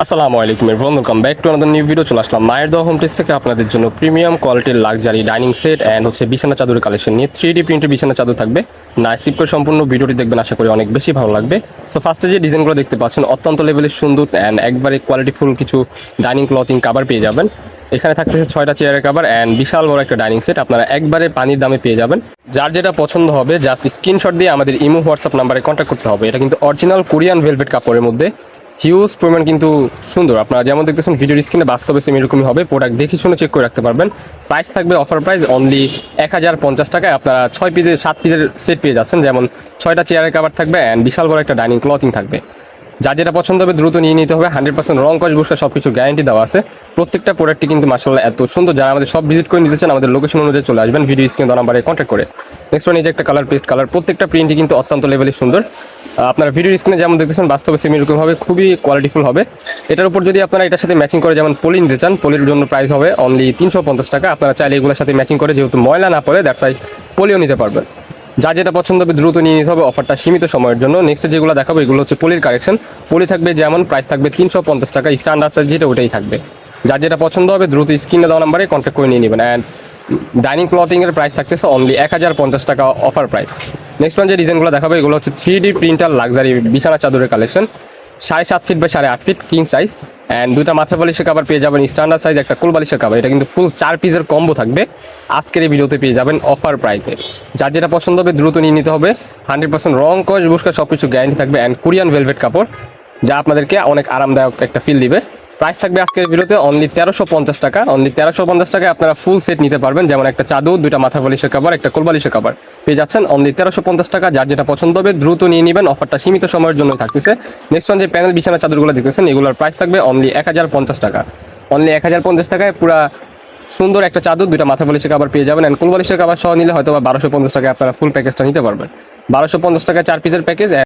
আসসালামু আলাইকুম everyone, welcome back to another new video. চলে আসলাম মায়ের দোয়া হোম টেক্স থেকে আপনাদের জন্য প্রিমিয়াম কোয়ালিটির লাক্সারি ডাইনিং সেট অ্যান্ড বিছানা চাদরের কালেকশন নিয়ে 3D প্রিন্টের বিছানা চাদর থাকবে। না স্কিপ করে সম্পূর্ণ ভিডিওটি দেখবেন, আশা করি অনেক বেশি ভালো লাগবে। সো ফার্স্টে যে ডিজাইনগুলো দেখতে পাচ্ছেন অত্যন্ত লেভেলের সুন্দর অ্যান্ড একবারে কোয়ালিটিফুল কিছু ডাইনিং ক্লথিং কাভার পেয়ে যাবেন। এখানে থাকতেছে 6টা চেয়ারের কাভার অ্যান্ড বিশাল বড় একটা ডাইনিং সেট আপনারা একবারে পানির দামে পেয়ে যাবেন। যার যেটা পছন্দ হবে জাস্ট স্ক্রিনশট দিয়ে আমাদের ইমো হোয়াটসঅ্যাপ নাম্বারে কন্ট্যাক্ট করতে হবে। এটা কিন্তু অরিজিনাল কোরিয়ান ভেলভেট কাপড়ের মধ্যে হিউজ পরিমাণ কিন্তু সুন্দর। আপনারা যেমন দেখতেছেন ভিডিওর স্ক্রিনে বাস্তবে সেম এরকমই হবে। প্রোডাক্ট দেখে শুনে চেক করে রাখতে পারবেন। প্রাইস থাকবে অফার প্রাইস অনলি 1050 টাকায় আপনারা 7 পিসের সেট পেয়ে যাচ্ছেন। যেমন 6টা চেয়ারের কাভার থাকবে অ্যান্ড বিশাল বড় একটা ডাইনিং ক্লথিং থাকবে। যার যেটা পছন্দ হবে দ্রুত নিয়ে নিতে হবে। 100% রং কস বুসকা সব কিছু গ্যারান্টি দেওয়া আছে। প্রত্যেকটা প্রোডাক্টই কিন্তু মার্শাল্লাহ এত সুন্দর। যারা আমাদের সব ভিজিট করে নিতে চান আমাদের লোকেশন অনুযায়ী চলে আসবেন, ভিডিও স্ক্রিনে দেওয়া নাম্বারে কন্ট্যাক্ট করে। নেক্সট ওয়ান এই যে একটা কালার, পেস্ট কালার। প্রত্যেকটা প্রিন্টই কিন্তু অত্যন্ত লেভেলে সুন্দর। আপনারা ভিডিও স্ক্রিনে যেমন দেখতেছেন বাস্তবে সেম এরকম হবে, খুবই কোয়ালিটিফুল হবে। এটার উপর যদি আপনারা এটার সাথে ম্যাচিং করে যেমন পলি নিতে চান, পলির জন্য প্রাইস হবে অনলি 350 টাকা। আপনারা চাইলে এগুলোর সাথে ম্যাচিং করে যেহেতু ময়লা না পড়ে দ্যাটস ওয়াই পলিও নিতে পারবেন। যা যেটা পছন্দ হবে দ্রুত নিয়ে নিতে হবে, অফারটা সীমিত সময়ের জন্য। নেক্সট যেগুলো দেখাবো এগুলো হচ্ছে পলির কালেকশন। পলি থাকবে যেমন প্রাইস থাকবে 350 টাকা, স্ট্যান্ডার্ড সাইজ যেটা ওটাই থাকবে। যার যেটা পছন্দ হবে দ্রুত স্ক্রিনে দেওয়া নাম্বারে কন্ট্যাক্ট করে নিয়ে নেবেন। অ্যান্ড ডাইনিং ক্লথিংয়ের প্রাইস থাকতেছে অনলি 1050 টাকা অফার প্রাইস। নেক্সট ওয়ান যে ডিজাইনগুলো দেখাবো এগুলো হচ্ছে 3D প্রিন্টার লাক্সারি বিছানা চাদরের collection. 7.5 feet by 8.5 feet king size and দুটা মাথা বালিশের কাভার পেয়ে যাবেন, স্ট্যান্ডার্ড সাইজ একটা কোল বালিশের কাভার। এটা কিন্তু ফুল 4 পিসের কম্বো থাকবে আজকের এই ভিডিওতে পেয়ে যাবেন অফার প্রাইসে। যার যেটা পছন্দ হবে দ্রুত নিয়ে নিতে হবে। 100% রং কস বুসকা সব কিছু গ্যারান্টি থাকবে অ্যান্ড কোরিয়ান ভেলভেট কাপড়, যা আপনাদেরকে অনেক আরামদায়ক একটা ফিল দিবে। প্রাইস থাকবে আজকের ভিডিওতে অনলি 1350 টাকা। অনলি 1350 টাকায় আপনারা ফুল সেট নিতে পারবেন। যেমন একটা চাদর, দুইটা মাথা বালিশের কাভার, একটা কোল বালিশের কাভার পেয়ে যাচ্ছেন অনলি 1350 টাকা। যার যেটা পছন্দ হবে দ্রুত নিয়ে নেবেন, অফারটা সীমিত সময়ের জন্যই থাকতেছে। নেক্সট ওয়ান যে প্যানেল বিছানা চাদরগুলো দেখতেছেন এগুলোর প্রাইস থাকবে অনলি 1050 টাকা। অনলি 1050 টাকায় পুরা সুন্দর একটা চাদর, দুইটা মাথা বালিশের কাভার পেয়ে যাবেন। অ্যান্ড কোল বালিশের কাভার সহ নিলে হয়তো বা 1250 টাকায় আপনারা ফুল প্যাকেজটা নিতে পারবেন। 1250 টাকায় 4 পিসের প্যাকেজ।